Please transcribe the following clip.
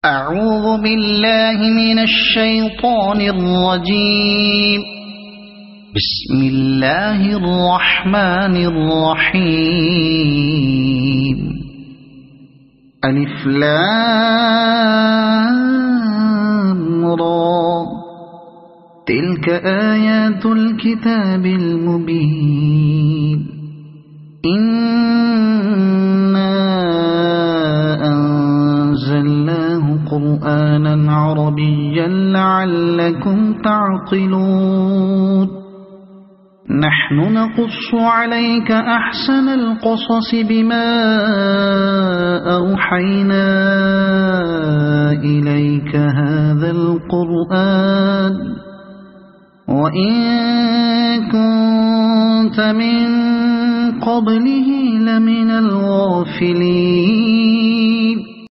أعوذ بالله من الشيطان الرجيم. بسم الله الرحمن الرحيم. ألف لام را، تلك آيات الكتاب المبين. إنا أنزلناه قرآنا عربيا لعلكم تعقلون. نحن نقص عليك أحسن القصص بما أوحينا إليك هذا القرآن وإن كنت من قبله لمن الغافلين.